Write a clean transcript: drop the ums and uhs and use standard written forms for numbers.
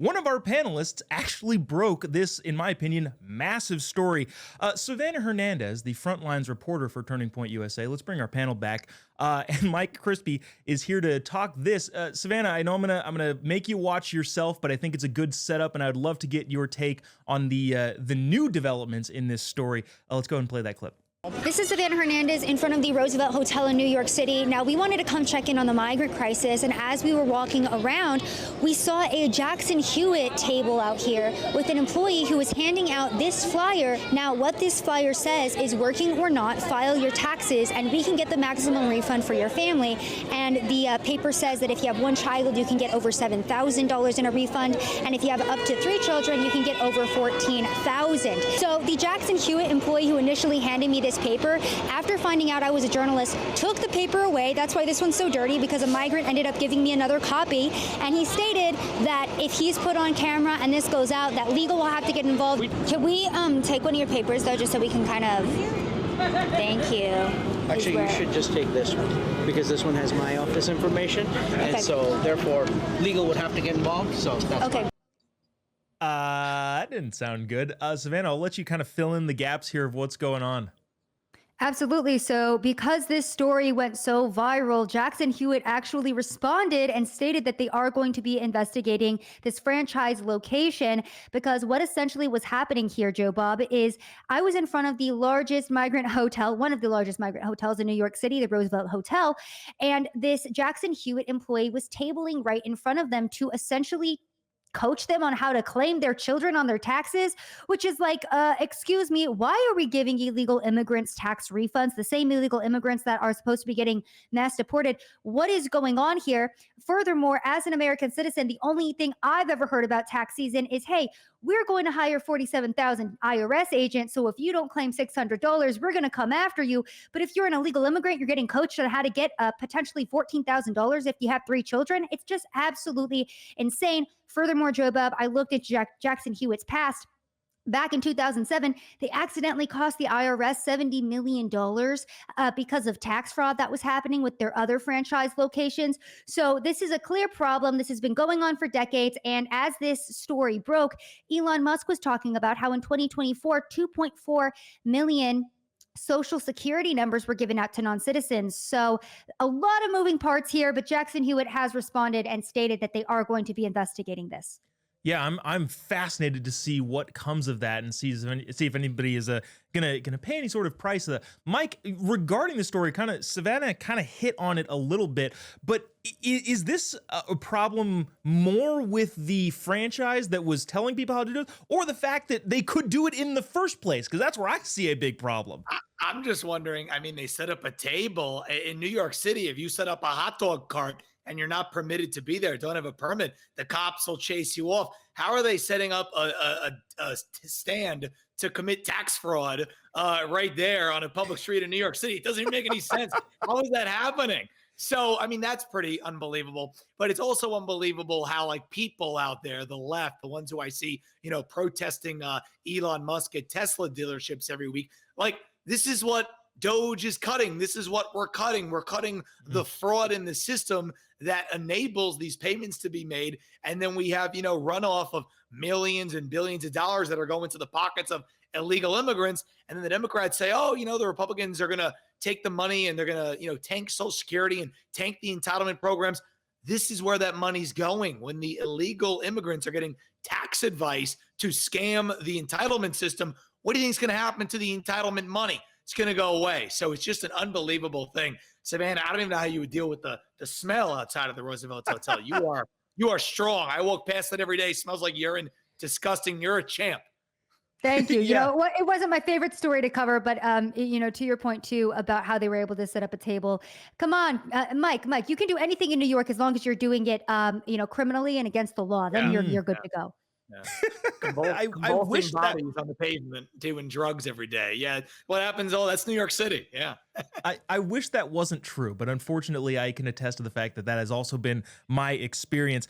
one of our panelists actually broke this, in my opinion, massive story. Savanah Hernandez, the Frontlines reporter for Turning Point USA, let's bring our panel back. And Mike Crispi is here to talk this. Savanah, I know I'm gonna make you watch yourself, but I think it's a good setup, and I would love to get your take on the new developments in this story. Let's go ahead and play that clip. This is Savanah Hernandez in front of the Roosevelt Hotel in New York City. Now, we wanted to come check in on the migrant crisis, and as we were walking around, we saw a Jackson Hewitt table out here with an employee who was handing out this flyer. Now, what this flyer says is, working or not, file your taxes, and we can get the maximum refund for your family. And the paper says that if you have one child, you can get over $7,000 in a refund, and if you have up to 3 children, you can get over $14,000. So the Jackson Hewitt employee who initially handed me this paper, after finding out I was a journalist, took the paper away. That's why this one's so dirty, because a migrant ended up giving me another copy, and he stated that if he's put on camera and this goes out, that legal will have to get involved. Can we take one of your papers, though, just so we can kind of... Thank you. Actually, you should just take this one, because this one has my office information, and so therefore legal would have to get involved, so that's okay. fine. That didn't sound good. Savanah, I'll let you kind of fill in the gaps here of what's going on. Absolutely. So because this story went so viral, Jackson Hewitt actually responded and stated that they are going to be investigating this franchise location, because what essentially was happening here, Jobob, is I was in front of the largest migrant hotel, one of the largest migrant hotels in New York City, the Roosevelt Hotel, and this Jackson Hewitt employee was tabling right in front of them to essentially coach them on how to claim their children on their taxes, which is like, excuse me, why are we giving illegal immigrants tax refunds, the same illegal immigrants that are supposed to be getting mass deported? What is going on here? Furthermore, as an American citizen, the only thing I've ever heard about tax season is, hey, we're going to hire 47,000 IRS agents, so if you don't claim $600, we're going to come after you. But if you're an illegal immigrant, you're getting coached on how to get potentially $14,000 if you have 3 children. It's just absolutely insane. Furthermore, Jobob, I looked at Jackson Hewitt's past. Back in 2007, they accidentally cost the IRS $70 million because of tax fraud that was happening with their other franchise locations. So this is a clear problem. This has been going on for decades. And as this story broke, Elon Musk was talking about how in 2024, 2.4 million Social Security numbers were given out to non-citizens. So a lot of moving parts here, but Jackson Hewitt has responded and stated that they are going to be investigating this. Yeah, I'm fascinated to see what comes of that and see if anybody is gonna pay any sort of price of that. Mike, regarding the story, Savanah kind of hit on it a little bit, but is this a problem more with the franchise that was telling people how to do it, or the fact that they could do it in the first place? Because that's where I see a big problem. I'm just wondering, I mean, they set up a table in New York City. If you set up a hot dog cart and you're not permitted to be there, don't have a permit, the cops will chase you off. How are they setting up a stand to commit tax fraud right there on a public street in New York City? It doesn't even make any sense. How is that happening? So, I mean, that's pretty unbelievable, but it's also unbelievable how, like, people out there, the left, the ones who I see, protesting Elon Musk at Tesla dealerships every week, like, this is what Doge is cutting. This is what we're cutting. We're cutting the fraud in the system that enables these payments to be made. And then we have, runoff of millions and billions of dollars that are going to the pockets of illegal immigrants. And then the Democrats say, oh, the Republicans are going to take the money and they're going to, tank Social Security and tank the entitlement programs. This is where that money's going. When the illegal immigrants are getting tax advice to scam the entitlement system, what do you think is going to happen to the entitlement money? It's going to go away. So it's just an unbelievable thing. Savanah, I don't even know how you would deal with the smell outside of the Roosevelt Hotel. You are strong. I walk past it every day. It smells like urine. Disgusting. You're a champ. Thank you. Yeah. It wasn't my favorite story to cover, but to your point too about how they were able to set up a table. Come on, Mike, you can do anything in New York as long as you're doing it, criminally and against the law. Then you're good to go. Yeah. I wish bodies on the pavement doing drugs every day. Yeah. What happens? Oh, that's New York City. Yeah. I wish that wasn't true, but unfortunately I can attest to the fact that that has also been my experience.